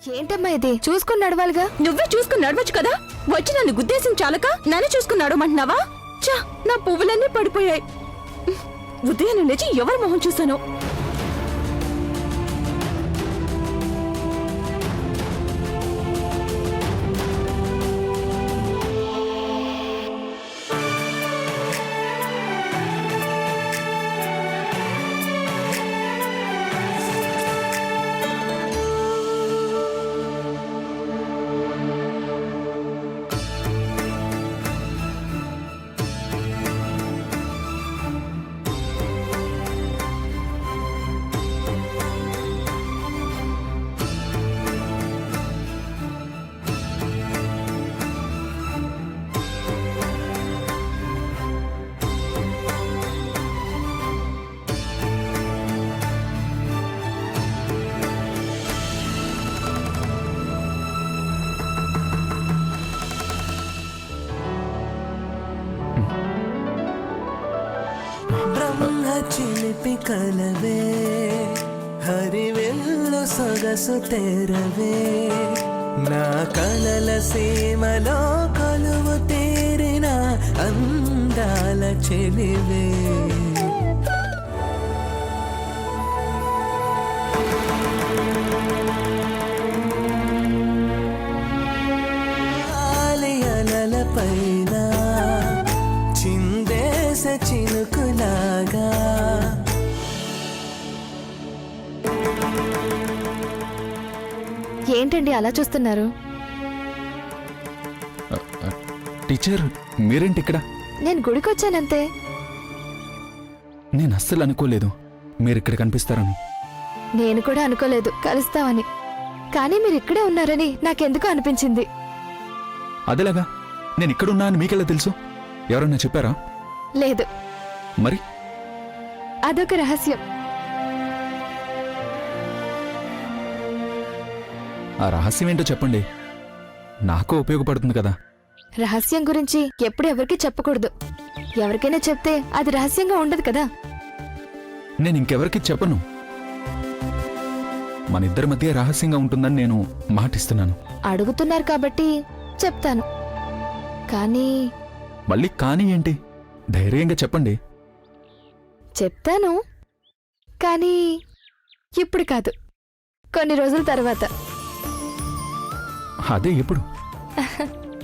ఏంటమ్మా ఇది? చూసుకుని నడవాలిగా. నువ్వే చూసుకుని నడవచ్చు కదా. వచ్చి నన్ను గుద్దేశం చాలక నన్ను చూసుకుని నడవమంటున్నావా? చా, నా పువ్వులన్నీ పడిపోయాయి. ఉదయం లేచి ఎవరి మొహం చూశాను. చిలిపి కలవే హరివెల్లు సొగసు తెరవే నా కలల సీమలో కొలువు తీరిన అందాల చెలివే ఆలయాల పైన చిందేస చినుకులాగా ఏంటండి అలా చూస్తున్నారు? టీచర్, మీరేంటి ఇక్కడ? నేను గుడికొచ్చానంతే. నేను అస్సలు అనుకోలేదు మీరిక్కడ కనిపిస్తారని. నేను కూడా అనుకోలేదు కలుస్తామని. కానీ మీరు ఇక్కడే ఉన్నారని నాకెందుకు అనిపించింది. అదేలాగా నేను ఇక్కడున్నా అని మీకెలా తెలుసు? ఎవరన్నా చెప్పారా? లేదు. మరి అదొక రహస్యం. ఆ రహస్యం ఏంటో చెప్పండి, నాకు ఉపయోగపడుతుంది కదా. రహస్యం గురించి ఎప్పుడు ఎవరికి చెప్పకూడదు. ఎవరికైనా చెప్తే అది రహస్యంగా ఉండదు కదా. నేను ఇంకెవరికి చెప్పను. మన ఇద్దరి మధ్య రహస్యంగా ఉంటుందని నేను మాటిస్తున్నాను. అడుగుతున్నారు కాబట్టి చెప్తాను. కానీ మళ్ళీ కానీ ఏంటి? ధైర్యంగా చెప్పండి. చెప్తాను, కానీ ఇప్పుడు కాదు, కొన్ని రోజుల తర్వాత. అదే ఎప్పుడు?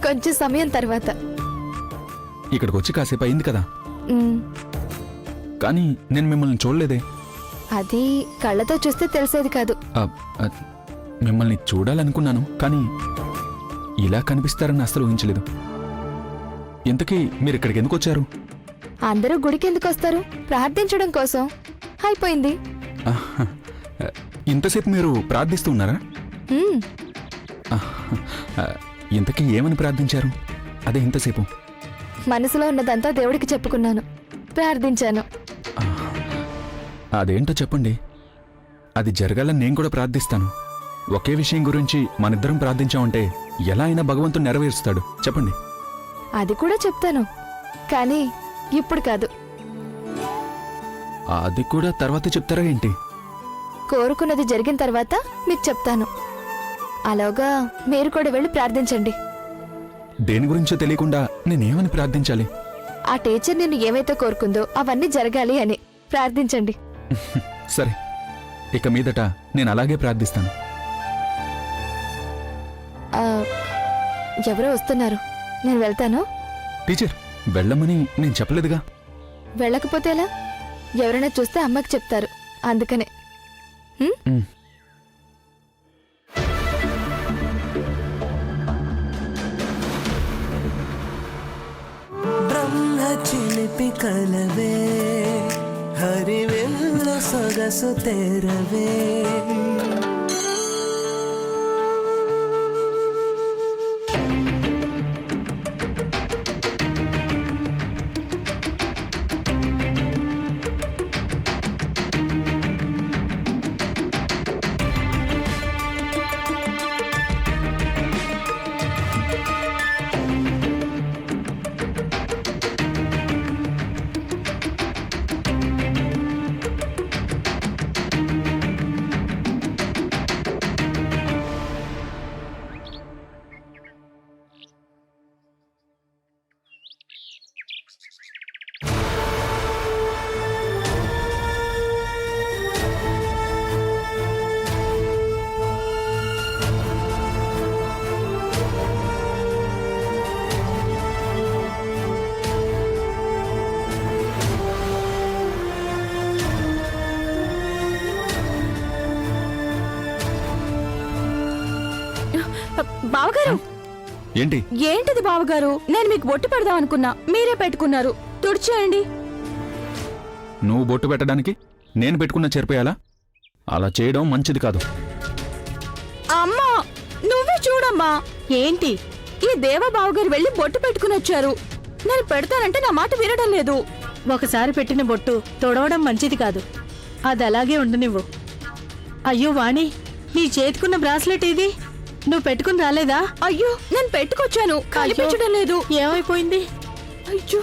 కొంచెం సమయం తర్వాత. ఇక్కడికి వచ్చి కాసేపు అయింది కదా. ఉమ్, కానీ నేను మిమ్మల్ని చూడలేదే. అది కళ్ళతో చూస్తే తెలిసేది కాదు. ఆ, ఆ, మిమ్మల్ని చూడాలనుకున్నాను, కానీ ఇలా కనిపిస్తారని అస్సలు ఊహించలేదు. ఇంతకీ మీరు ఇక్కడికి ఎందుకు వచ్చారు? అందరూ గుడికి ఎందుకు వస్తారు? ప్రార్థించడం కోసం. అయిపోయింది. ఆహా, ఇంతసేపు మీరు ప్రార్థిస్తూ ఉన్నారా? ఉమ్, ఆహా, ఇంతకీ ఏమని ప్రార్థించారు? అదే ఇంతసేపు. మనసులో ఉన్నదంతా దేవుడికి చెప్పుకున్నాను, ప్రార్థించాను. అదేంటో చెప్పండి. అది జరగాలని నేను కూడా ప్రార్థిస్తాను. ఒకే విషయం గురించి మనిద్దరం ప్రార్థించామంటే ఎలా అయినా భగవంతుడు నెరవేరుస్తాడు. చెప్పండి. అది కూడా చెప్తాను, కానీ ఇప్పుడు కాదు. అది కూడా తర్వాత చెప్తారా ఏంటి? కోరుకున్నది జరిగిన తర్వాత మీకు చెప్తాను. అలాగా మీరు కూడా వెళ్ళి ప్రార్థించండి. దేని గురించో తెలియకుండా నేనేమని ప్రార్థించాలి? ఆ టీచర్ నిన్ను ఏమైతే కోరుకుందో అవన్నీ జరగాలి అని ప్రార్థించండి. సరే, ఇక మీదట నేను అలాగే ప్రార్థిస్తాను. ఆ, ఎవరో వస్తున్నారు, నేను వెళ్తాను. టీచర్, వెళ్ళమని నేను చెప్పలేదుగా. వెళ్ళకపోతే ఎలా? ఎవరైనా చూస్తే అమ్మకి చెప్తారు, అందుకనే. ఉమ్. బ్రహ్మ చిలిపి కలవే హరివెల్లు సొగసు తెరవే బావగారు ఏంటి? ఏంటిది బావగారు? నేను మీకు బొట్టు పెడదాం అనుకున్నా, మీరే పెట్టుకున్నారు. తుడిచేయండి. నువ్వు బొట్టు పెట్టడానికి నేను పెట్టుకున్న చెరిపేయాలా? అలా చేయడం మంచిది కాదు. అమ్మా, నువ్వే చూడమ్మా. ఏంటి? ఈ దేవా బావగారు వెళ్ళి బొట్టు పెట్టుకుని వచ్చారు. నేను పెడతానంటే నా మాట వినడం లేదు. ఒకసారి పెట్టిన బొట్టు తొడవడం మంచిది కాదు. అది అలాగే ఉండనివ్వు. అయ్యో వాణి, నీ చేతికున్న బ్రాస్లెట్ ఇది నువ్వు పెట్టుకుని రాలేదా? అయ్యో, నేను పెట్టుకొచ్చాను, కనిపించడం లేదు. ఏమైపోయింది? అయ్యో,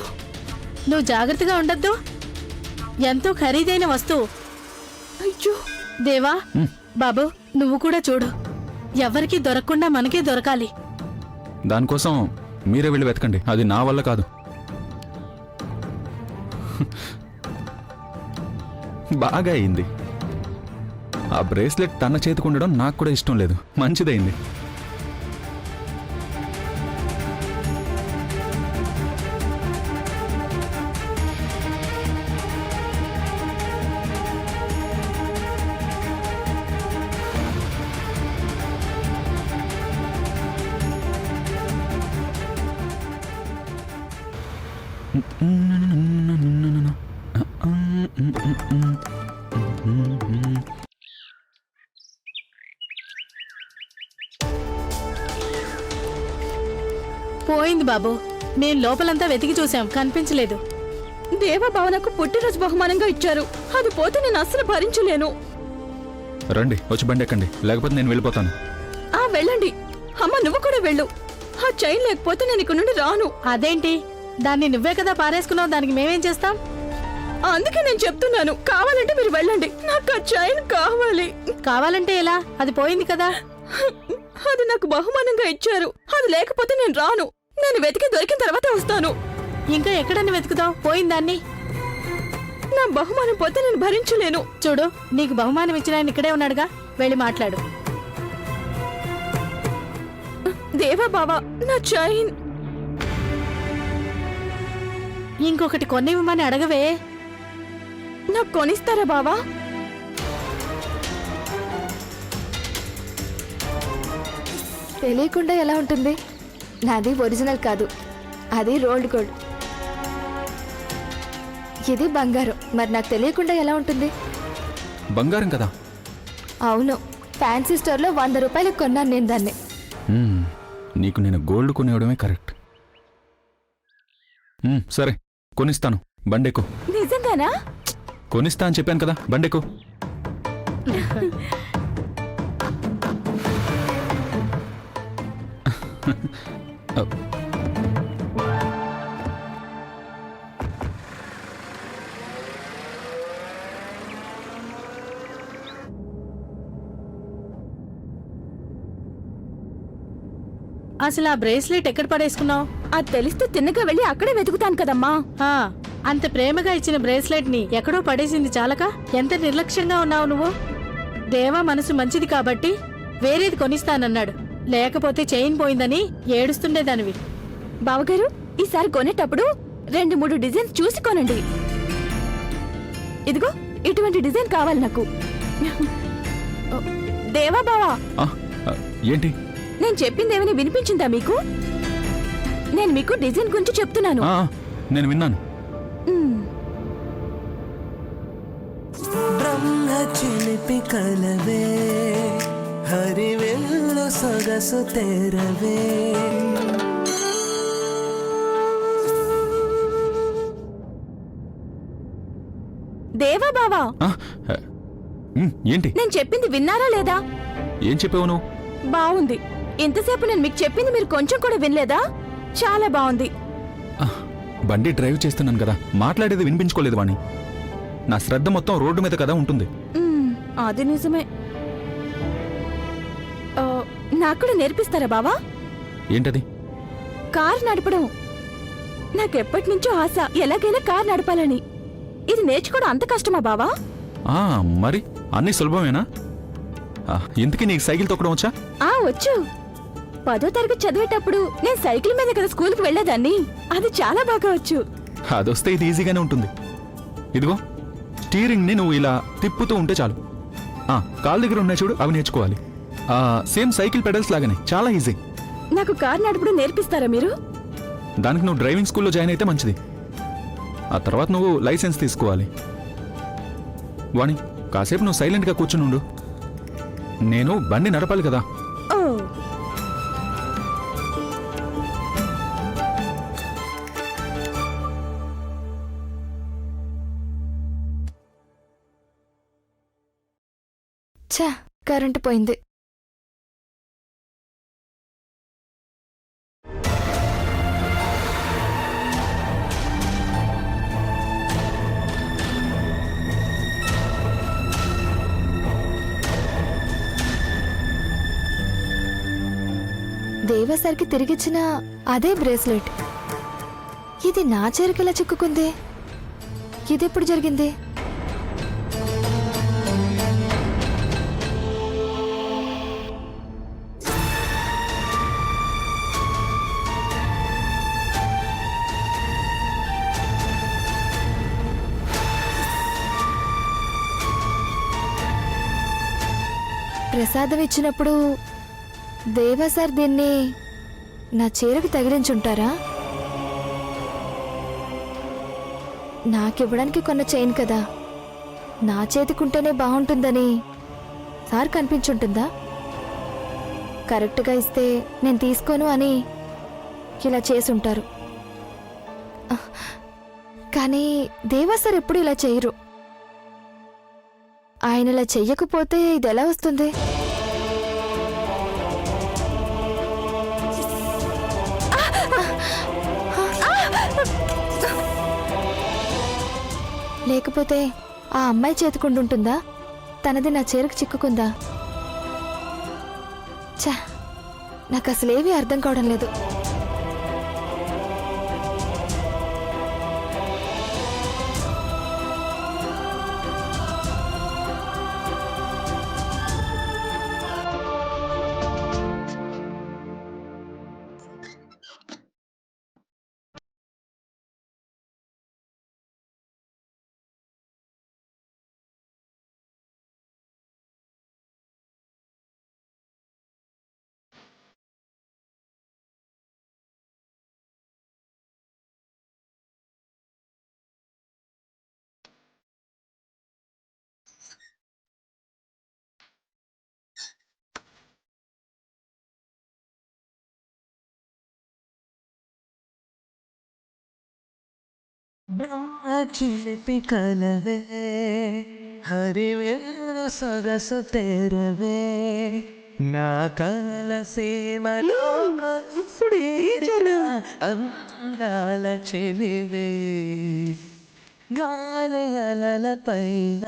నువ్వు జాగ్రత్తగా ఉండద్దు. ఎంతో ఖరీదైన వస్తువు. అయ్యో. దేవా, బాబు నువ్వు కూడా చూడు. ఎవరికి దొరకకుండా మనకే దొరకాలి. దానికోసం మీరే వెళ్ళి వెతకండి, అది నా వల్ల కాదు. బాగా అయింది. ఆ బ్రేస్లెట్ తన చేతికి ఉండడం నాకు కూడా ఇష్టం లేదు. మంచిదైంది. పోయింది బాబు. మేం లోపలంతా వెతికి చూసాం, కనిపించలేదు. దేవా భావనకు పుట్టినరోజు బహుమానంగా ఇచ్చారు. అది పోతే నేను అస్సలు భరించలేను. రండి, వచ్చి బండి ఎక్కండి, లేకపోతే నేను వెళ్ళిపోతాను. వెళ్ళండి. అమ్మ, నువ్వు కూడా వెళ్ళు. ఆ చైన్ లేకపోతే నేను ఇక్కడ నుండి రాను. అదేంటి? దాన్ని నువ్వే కదా పారేసుకున్నావు, దానికి మేమేం చేస్తాం? అందుకే నేను చెప్తున్నాను, కావాలంటే మీరు వెళ్ళండి. నాకు ఆ చైన్ కావాలి. కావాలంటే ఎలా? అది పోయింది కదా. అది నాకు బహుమానంగా ఇచ్చారు. అది లేకపోతే నేను రాను. నేను వెతికి దొరికిన తర్వాత వస్తాను. ఇంకా ఎక్కడని వెతుకుతావు పోయిందాన్ని? నా బహుమానం పోతే నేను భరించలేను. చూడు, నీకు బహుమానం ఇచ్చిన ఆయన ఇక్కడే ఉన్నాడుగా, వెళ్ళి మాట్లాడు. దేవా బావా, నా చైన్. ఇంకొకటి కొనివ్వమని అడగవే. నాకు కొనిస్తారా బావా? తెలియకుండా ఎలా ఉంటుంది? నాది ఒరిజినల్ కాదు, అది రోల్డ్ గోల్డ్. ఇది బంగారం, మరి నాకు తెలియకుండా ఎలా ఉంటుంది? బంగారం కదా. అవును, ఫ్యాన్సీ స్టోర్లో 100 రూపాయలకు కొన్నాను నేను దాన్ని. నీకు నేను గోల్డ్ కొనివ్వడమే కరెక్ట్. సరే, కొనిస్తాను, బండెక్కు. నిజంగానా? కొనిస్తా అని చెప్పాను కదా, బండెక్కు. అసలు ఆ బ్రేస్లెట్ ఎక్కడ పడేసుకున్నావు? అది తెలిస్తే తిన్నగా వెళ్ళి అక్కడే వెతుకుతాను కదమ్మా. అంత ప్రేమగా ఇచ్చిన బ్రేస్లెట్ ని ఎక్కడో పడేసింది చాలక ఎంత నిర్లక్ష్యంగా ఉన్నావు నువ్వు. దేవా మనసు మంచిది కాబట్టి వేరేది కొనిస్తానన్నాడు, లేకపోతే చైన్ పోయిందని ఏడుస్తుండేదానివి. బావగారు, ఈసారి కొనేటప్పుడు 2-3 డిజైన్స్ చూసి కొనండి. ఇదిగో ఇటువంటి డిజైన్ కావాలి నాకు. దేవా బావా, ఏంటి? నేను చెప్పింది ఏమైనా వినిపించిందా మీకు? నేను మీకు డిజైన్ గురించి చెప్తున్నాను. నేను విన్నాను. బ్రహ్మ చిలిపి కలవే, హరివెల్లు సొగసు తెరవే. దేవా బావా, ఏంటి? నేను చెప్పింది విన్నారా లేదా? ఏం చెప్పావు నువ్వు? బాగుంది. ఇంతసేపు నేను మీకు చెప్పింది మీరు కొంచెం కూడా వినలేదా? చాలా బాగుంది. బండి డ్రైవ్ చేస్తున్నాను కదా, మాట్లాడేది వినిపించుకోలేదు వాణి. నా శ్రద్ధ మొత్తం రోడ్డు మీద కదా ఉంటుంది. అది నిజమే. నాకు కూడా నేర్పిస్తారా బావా? ఏంటది? కార్ నడపడం. నాకెప్పటి నుంచో ఆశ, ఎలాగైనా కార్ నడపాలని. ఇది నేర్చుకోవడం అంత కష్టమా బావా? మరి అన్ని సులభమేనా? ఇంతకీ నీకు సైకిల్ తొక్కడం వచ్చా? వచ్చు. 10వ తరగతి చదివేటప్పుడు నేను సైకిల్ మీద కదా స్కూల్కి వెళ్లేదాన్ని. అది చాలా బాగా వచ్చు. అదొస్తే ఇది ఈజీగానే ఉంటుంది. ఇదిగో, స్టీరింగ్ ని నువ్వు ఇలా తిప్పుతూ ఉంటే చాలు. కాళ్ళ దగ్గర ఉన్నాయి చూడు, అవి నేర్చుకోవాలి. సేమ్ సైకిల్ పెడల్స్ లాగానే, చాలా ఈజీ. నాకు కార్ నడపడం నేర్పిస్తారా మీరు? దానికి నువ్వు డ్రైవింగ్ స్కూల్లో జాయిన్ అయితే మంచిది. ఆ తర్వాత నువ్వు లైసెన్స్ తీసుకోవాలి. వాణి, కాసేపు నువ్వు సైలెంట్గా కూర్చుని ఉండు. నేను బండి నడపాలి కదా. ఓ ఛా, కరెంటు పోయింది. దేవసరికి తిరిగిచ్చిన అదే బ్రేస్లెట్. ఇది నా చేరికెలా చిక్కుకుంది? ఇదెప్పుడు జరిగింది? ప్రసాదం ఇచ్చినప్పుడు దేవా సార్ దీన్ని నా చీరకు తగిలించుంటారా? నాకివ్వడానికి కొన్న చైన్ కదా, నా చేతికుంటేనే బాగుంటుందని సార్ కనిపించుంటుందా? కరెక్ట్గా ఇస్తే నేను తీసుకోను అని ఇలా చేసుంటారు. కానీ దేవా సార్ ఎప్పుడు ఇలా చేయరు. ఆయన ఇలా చెయ్యకపోతే ఇది ఎలా వస్తుంది? లేకపోతే ఆ అమ్మాయి చేతుకుంటుంటుందా? తనది నా చీరకు చిక్కుకుందా? ఛా, నాకు అసలేమీ అర్థం కావడం లేదు. చిలిపి కలవే హరివే సొగసు తెరవే నా కల సీమలో అందాల చెలివే గాలి అలల పైన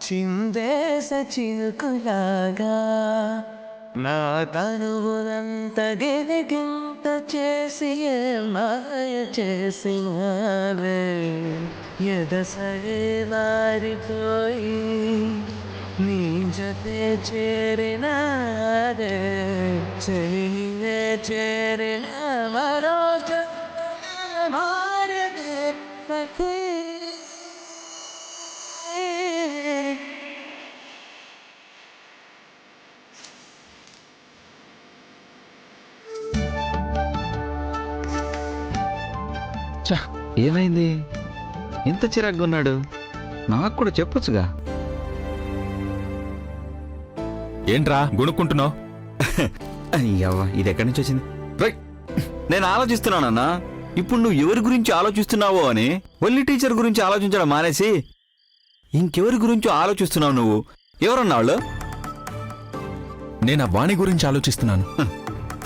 చిందేస చిలుకులాగా నా తనువునంత గిరిగింత చేసి మాయ చేసినావే ఎదసరి మారిపోయి నీ జతే చేరినాదే చెలివే చేరిన మరో మారదే సఖీ. ఏమైంది? ఇంత చిరాగ్గా ఉన్నాడు? నాకు కూడా చెప్పొచ్చుగా. ఏంట్రా గుణుక్కుంటున్నావు? అయ్యవ్వ, ఇది ఎక్కడి నుంచి వచ్చింది? నేను ఆలోచిస్తున్నానన్నా, ఇప్పుడు నువ్వు ఎవరి గురించి ఆలోచిస్తున్నావో అని. ఒల్లి టీచర్ గురించి ఆలోచించడం మానేసి ఇంకెవరి గురించో ఆలోచిస్తున్నావు నువ్వు. ఎవరన్నాళ్ళు? నేను ఆ వాణి గురించి ఆలోచిస్తున్నాను.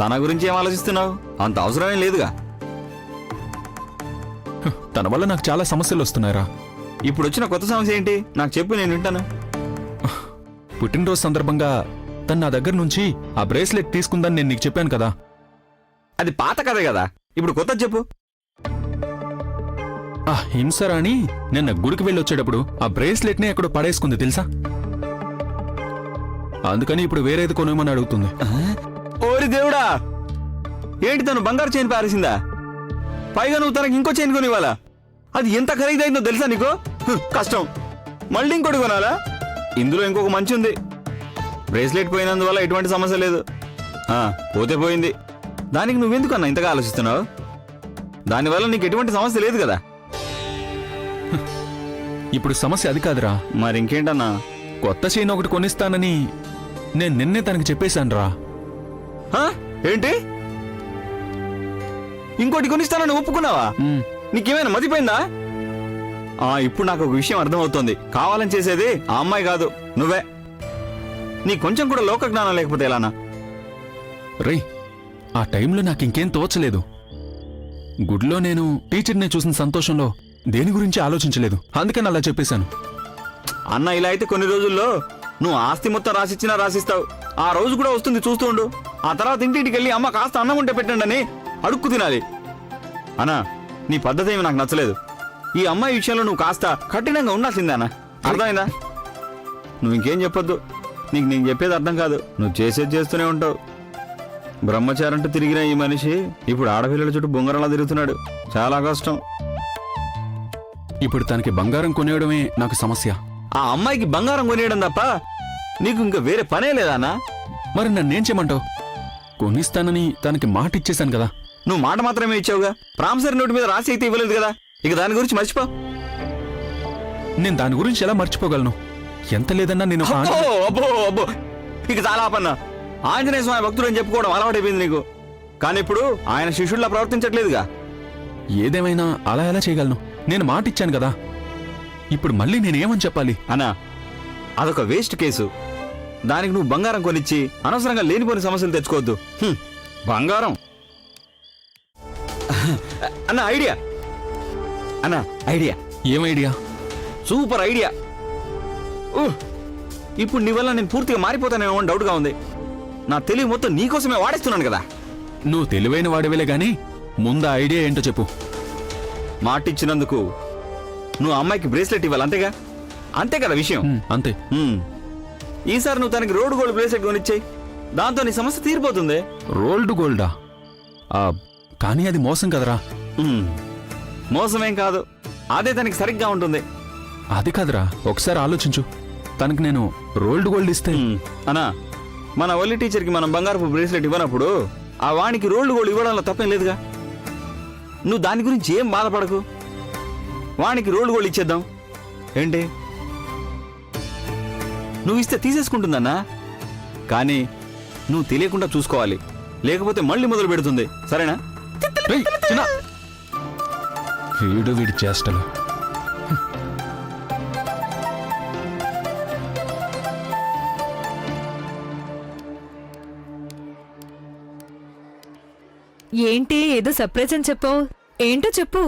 తన గురించి ఏం ఆలోచిస్తున్నావు? అంత అవసరమేం లేదుగా. తన వల్ల నాకు చాలా సమస్యలు వస్తున్నాయిరా. ఇప్పుడు వచ్చిన కొత్త సమస్య ఏంటి? నాకు చెప్పు, నేను వింటాను. పుట్టినరోజు సందర్భంగా తను నా దగ్గర నుంచి ఆ బ్రేస్లెట్ తీసుకుందని నేను నీకు చెప్పాను కదా. అది పాత కథే కదా, ఇప్పుడు కొత్త చెప్పు. ఆ హింసరాణి నిన్న గుడికి వెళ్ళి వచ్చేటప్పుడు ఆ బ్రేస్లెట్ ని ఎక్కడో పడేసుకుంది తెలుసా? అందుకని ఇప్పుడు వేరేది కొనేమని అడుగుతుంది. ఓరి దేవుడా, ఏంటి తను బంగారు చైన్ పారేసిందా? పైగా నువ్వు తనకి ఇంకో చైన్ కొనివ్వాలా? అది ఎంత ఖరీదైందో తెలుసా నీకు? కష్టం. మళ్ళీ ఇంకోటి కొనాలా? ఇందులో ఇంకొక మంచి ఉంది. బ్రేస్లెట్ పోయినందువల్ల ఎటువంటి సమస్య లేదు. పోతే పోయింది. దానికి నువ్వెందుకు అన్న ఇంతగా ఆలోచిస్తున్నావు? దానివల్ల నీకు ఎటువంటి సమస్య లేదు కదా. ఇప్పుడు సమస్య అది కాదురా. మరి ఇంకేంటన్నా? కొత్త చైన్ ఒకటి కొనిస్తానని నేను నిన్నే తనకి చెప్పేశానురా. ఏంటి? ఇంకోటి కొనిస్తానని ఒప్పుకున్నావా? నీకేమైనా మతిపోయిందా? ఇప్పుడు నాకు ఒక విషయం అర్థమవుతోంది. కావాలని చేసేది ఆ అమ్మాయి కాదు, నువ్వే. నీ కొంచెం కూడా లోక జ్ఞానం లేకపోతే ఎలానా? రే, ఆ టైంలో నాకు ఇంకేం తోచలేదు. గుడిలో నేను టీచర్ని చూసిన సంతోషంలో దేని గురించి ఆలోచించలేదు. అందుకని అలా చెప్పేశాను. అన్న, ఇలా అయితే కొన్ని రోజుల్లో నువ్వు ఆస్తి మొత్తం రాసిచ్చినా రాసిస్తావు. ఆ రోజు కూడా వస్తుంది, చూస్తూ ఉండు. ఆ తర్వాత ఇంటికి వెళ్ళి అమ్మ కాస్త అన్నం ఉంటే పెట్టండి అని అడుక్కు తినాలి. అన్నా, నీ పద్ధతి ఏమి నాకు నచ్చలేదు. ఈ అమ్మాయి విషయంలో నువ్వు కాస్త కఠినంగా ఉండాల్సిందే అన్న. అర్థమైందా? నువ్వు ఇంకేం చెప్పొద్దు. నీకు నేను చెప్పేది అర్థం కాదు. నువ్వు చేసేది చేస్తూనే ఉంటావు. బ్రహ్మచారంటూ తిరిగిన ఈ మనిషి ఇప్పుడు ఆడపిల్లల చుట్టూ బొంగరంలా తిరుగుతున్నాడు. చాలా కష్టం. ఇప్పుడు తనకి బంగారం కొనేయడమే నాకు సమస్య. ఆ అమ్మాయికి బంగారం కొనియడం తప్ప నీకు ఇంకా వేరే పనే లేదా అన్నా? మరి నన్నేం చేయమంటావు? కొనిస్తానని తనకి మాట ఇచ్చేశాను కదా. నువ్వు మాట మాత్రమే ఇచ్చావుగా, ప్రామిసరీ నోటి మీద రాసి అయితే ఇవ్వలేదు కదా. ఇక దాని గురించి మర్చిపో. నేను దాని గురించి ఎలా మర్చిపోగలను? ఎంత లేదన్నా నేను ఒక అబ్బో, ఇక చాలా ఆపన్నా. ఆంజనేయ స్వామి భక్తుడు అని చెప్పుకోవడం అలవాటైపోయింది నీకు. కానీ ఇప్పుడు ఆయన శిష్యుడిలా ప్రవర్తించట్లేదుగా. ఏదేమైనా అలా ఎలా చేయగలను? నేను మాట ఇచ్చాను కదా. ఇప్పుడు మళ్ళీ నేనేమని చెప్పాలి? అన్నా, అదొక వేస్ట్ కేసు. దానికి నువ్వు బంగారం కొనిచ్చి అనవసరంగా లేనిపోని సమస్యలు తెచ్చుకోవద్దు. బంగారం అన్న ఐడియా. అన్నా, ఐడియా. ఏం ఐడియా? Super idea. ఇప్పుడు నీ వల్ల నేను పూర్తిగా మారిపోతానేమో అని డౌట్గా ఉంది. నా తెలివి మొత్తం నీకోసమే వాడేస్తున్నాను కదా. నువ్వు తెలివైన వాడివేలే గాని ముందు ఆ ఐడియా ఏంటో చెప్పు. మాటిచ్చినందుకు నువ్వు అమ్మాయికి బ్రేస్లెట్ ఇవ్వాలి, అంతేగా? అంతే కదా విషయం. అంతే. ఈసారి నువ్వు తనకి రోడ్ గోల్డ్ బ్రేస్లెట్ కొనిచ్చేయి. దాంతో నీ సమస్య తీరిపోతుంది. రోల్డ్ గోల్డా? కానీ అది మోసం కదరా. మోసమేం కాదు, అదే తనకి సరిగ్గా ఉంటుంది. అది కాదురా, ఒకసారి ఆలోచించు. తనకి నేను రోల్డ్ గోల్డ్ ఇస్తే అన్నా, మన ఒల్లి టీచర్కి మనం బంగారపు బ్రేస్లెట్ ఇవ్వనప్పుడు ఆ వానికి రోల్డ్ గోల్డ్ ఇవ్వడంలో తప్పేం లేదుగా. నువ్వు దాని గురించి ఏం బాధపడకు. వానికి రోల్డ్ గోల్డ్ ఇచ్చేద్దాం. ఏంటి? నువ్వు ఇస్తే తీసేసుకుంటుందన్నా. కానీ నువ్వు తెలియకుండా చూసుకోవాలి, లేకపోతే మళ్ళీ మొదలు పెడుతుంది. సరేనా? వీడు వీడి చేష్టలు. ఏంటి ఏదో సర్ప్రైజ్ అని చెప్పావు? ఏంటో చెప్పు.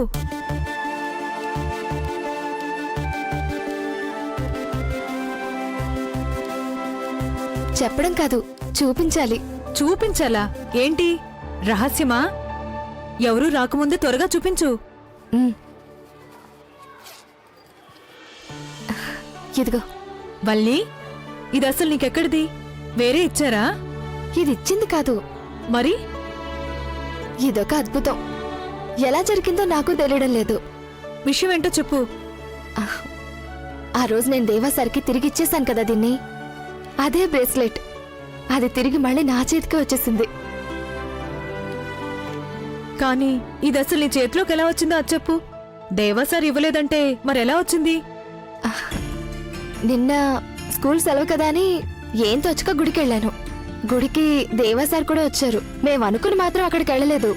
చెప్పడం కాదు, చూపించాలి. చూపించాలా? ఏంటి రహస్యమా? ఎవరూ రాకముందే త్వరగా చూపించు. ఇదిగో. వల్లి, ఇది అసలు నీకెక్కడిది? వేరే ఇచ్చారా? ఇది ఇచ్చింది కాదు. మరి ఇదొక అద్భుతం. ఎలా జరిగిందో నాకు తెలియడం లేదు. విషయం ఏంటో చెప్పు. ఆ రోజు నేను దేవాసారికి తిరిగి ఇచ్చేశాను కదా దీన్ని. అదే బ్రేస్లెట్. అది తిరిగి మళ్ళీ నా చేతికి వచ్చేసింది. కానీ ఇది అసలు నీ చేతిలోకి ఎలా వచ్చిందో అది చెప్పు. దేవాసారి ఇవ్వలేదంటే మరెలా వచ్చింది? నిన్న స్కూల్ సెలవు కదా అని ఏం తోచక గుడికి వెళ్ళాను. గుడికి దేవాసార్ కూడా వచ్చారు. మేము అనుకుని మాత్రం అక్కడికి వెళ్ళలేదు.